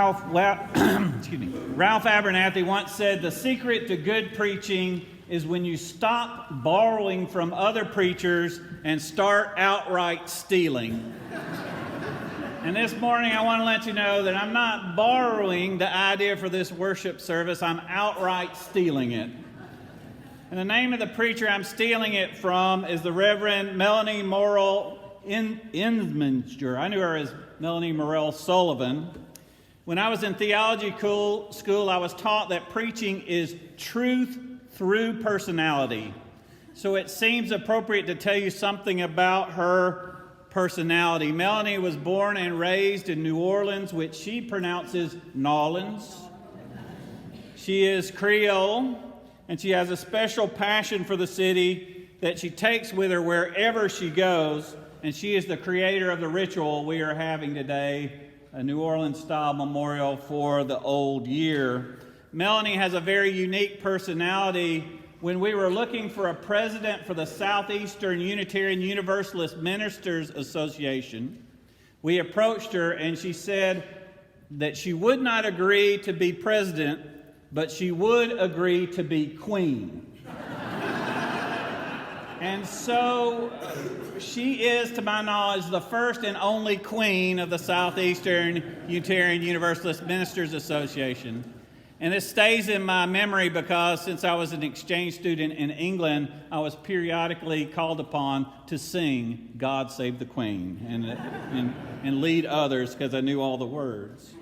Ralph Abernathy once said, "The secret to good preaching is when you stop borrowing from other preachers and start outright stealing." And this morning I want to let you know that I'm not borrowing the idea for this worship service, I'm outright stealing it. And the name of the preacher I'm stealing it from is the Reverend Melanie Morrell Inminster. I knew her as Melanie Morrell Sullivan. When I was in theology school, I was taught that preaching is truth through personality. So it seems appropriate to tell you something about her personality. Melanie was born and raised in New Orleans, which she pronounces Nolans. She is Creole, and she has a special passion for the city that she takes with her wherever she goes, and she is the creator of the ritual we are having today, a New Orleans-style memorial for the old year. Melanie has a very unique personality. When we were looking for a president for the Southeastern Unitarian Universalist Ministers Association, we approached her and she said that she would not agree to be president, but she would agree to be queen. And so she is, to my knowledge, the first and only queen of the Southeastern Unitarian Universalist Ministers Association. And this stays in my memory because since I was an exchange student in England, I was periodically called upon to sing "God Save the Queen" and lead others because I knew all the words.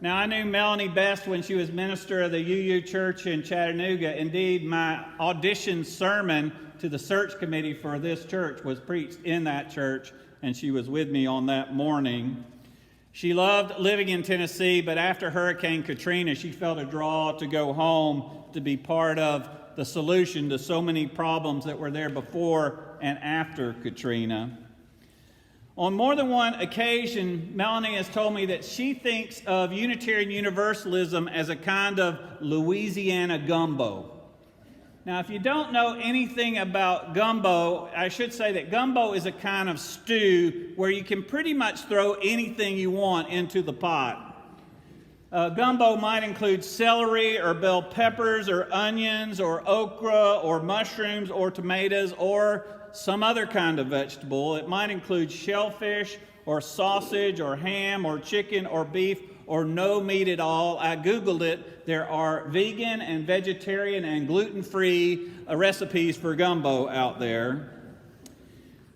Now, I knew Melanie best when she was minister of the UU Church in Chattanooga. Indeed, my audition sermon to the search committee for this church was preached in that church, and she was with me on that morning. She loved living in Tennessee, but after Hurricane Katrina, she felt a draw to go home to be part of the solution to so many problems that were there before and after Katrina. On more than one occasion, Melanie has told me that she thinks of Unitarian Universalism as a kind of Louisiana gumbo. Now, if you don't know anything about gumbo, I should say that gumbo is a kind of stew where you can pretty much throw anything you want into the pot. Gumbo might include celery or bell peppers or onions or okra or mushrooms or tomatoes or some other kind of vegetable. It might include shellfish or sausage or ham or chicken or beef or no meat at all. I Googled it. There are vegan and vegetarian and gluten-free recipes for gumbo out there.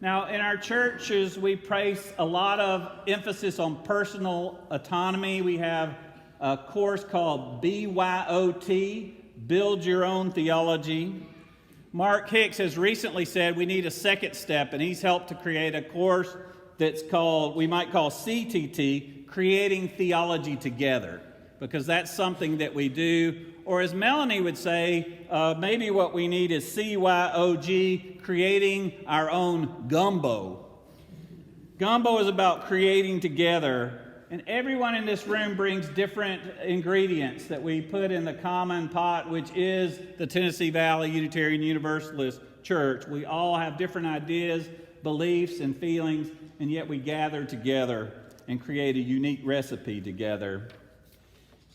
Now, in our churches, we place a lot of emphasis on personal autonomy. We have a course called BYOT, Build Your Own Theology. Mark Hicks has recently said we need a second step, and he's helped to create a course that's called, we might call CTT, Creating Theology Together, because that's something that we do. Or as Melanie would say, maybe what we need is CYOG, Creating Our Own Gumbo. Gumbo is about creating together, and everyone in this room brings different ingredients that we put in the common pot, which is the Tennessee Valley Unitarian Universalist Church. We all have different ideas, beliefs, and feelings, and yet we gather together and create a unique recipe together.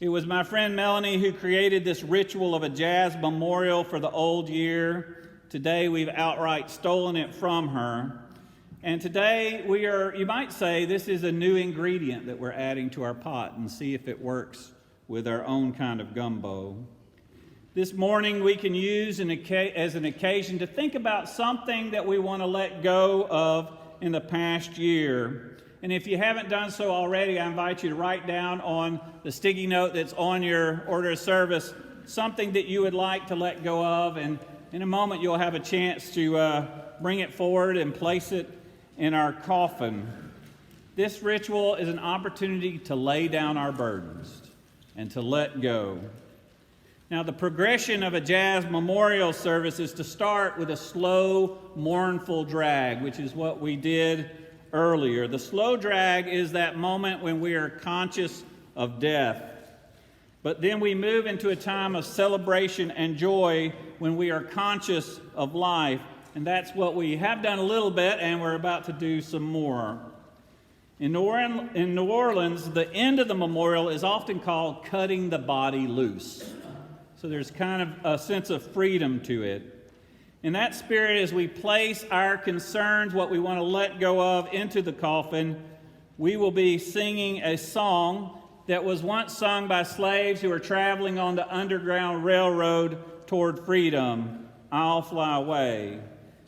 It was my friend Melanie who created this ritual of a jazz memorial for the old year. Today we've outright stolen it from her. And today we are, you might say, this is a new ingredient that we're adding to our pot and see if it works with our own kind of gumbo. This morning we can use as an occasion to think about something that we want to let go of in the past year. And if you haven't done so already, I invite you to write down on the sticky note that's on your order of service something that you would like to let go of. And in a moment, you'll have a chance to bring it forward and place it in our coffin. This ritual is an opportunity to lay down our burdens and to let go. Now, the progression of a jazz memorial service is to start with a slow, mournful drag, which is what we did earlier. The slow drag is that moment when we are conscious of death. But then we move into a time of celebration and joy when we are conscious of life. And that's what we have done a little bit, and we're about to do some more. In New Orleans, the end of the memorial is often called cutting the body loose. So there's kind of a sense of freedom to it. In that spirit, as we place our concerns, what we want to let go of, into the coffin, we will be singing a song that was once sung by slaves who were traveling on the Underground Railroad toward freedom, "I'll Fly Away."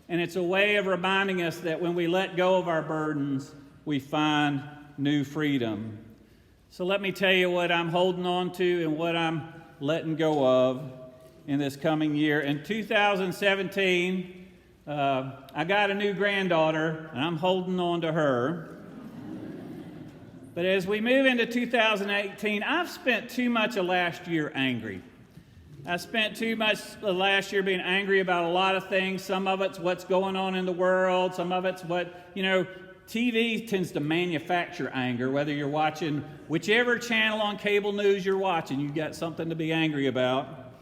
And it's a way of reminding us that when we let go of our burdens, we find new freedom. So let me tell you what I'm holding on to and what I'm letting go of in this coming year. In 2017, I got a new granddaughter, and I'm holding on to her. But as we move into 2018, I've spent too much of last year angry. I spent too much of last year being angry about a lot of things. Some of it's what's going on in the world. Some of it's what, TV tends to manufacture anger, whether you're watching whichever channel on cable news you're watching, you've got something to be angry about.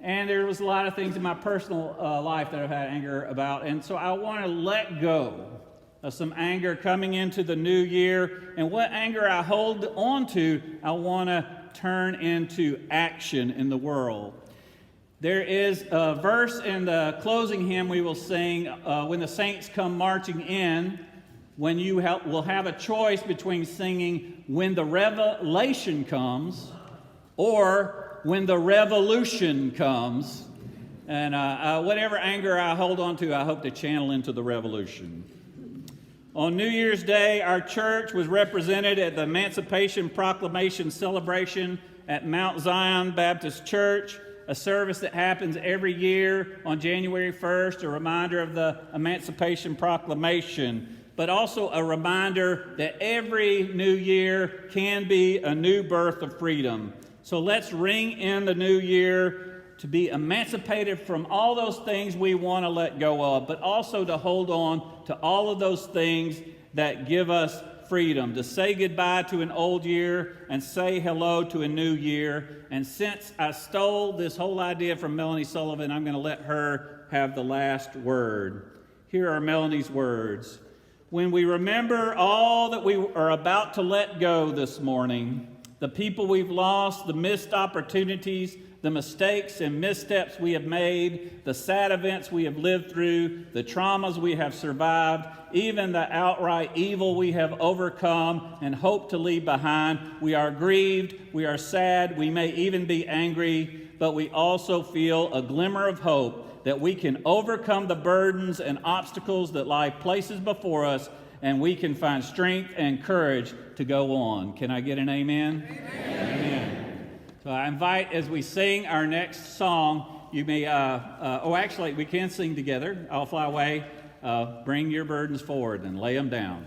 And there was a lot of things in my personal life that I've had anger about. And so I want to let go of some anger coming into the new year. And what anger I hold on to, I want to turn into action in the world. There is a verse in the closing hymn we will sing, when the saints come marching in, when you will have a choice between singing "When the Revelation Comes" or "When the Revolution Comes." And whatever anger I hold on to, I hope to channel into the revolution. On New Year's Day, our church was represented at the Emancipation Proclamation celebration at Mount Zion Baptist Church, a service that happens every year on January 1st, a reminder of the Emancipation Proclamation, but also a reminder that every new year can be a new birth of freedom. So let's ring in the new year to be emancipated from all those things we want to let go of, but also to hold on to all of those things that give us freedom, to say goodbye to an old year and say hello to a new year. And since I stole this whole idea from Melanie Sullivan, I'm going to let her have the last word. Here are Melanie's words. When we remember all that we are about to let go this morning, the people we've lost, the missed opportunities, the mistakes and missteps we have made, the sad events we have lived through, the traumas we have survived, even the outright evil we have overcome and hope to leave behind, we are grieved, we are sad, we may even be angry, but we also feel a glimmer of hope that we can overcome the burdens and obstacles that life places before us, and we can find strength and courage to go on. Can I get an amen? Amen. Amen. So I invite, as we sing our next song, you may, actually, we can sing together. "I'll Fly Away." Bring your burdens forward and lay them down.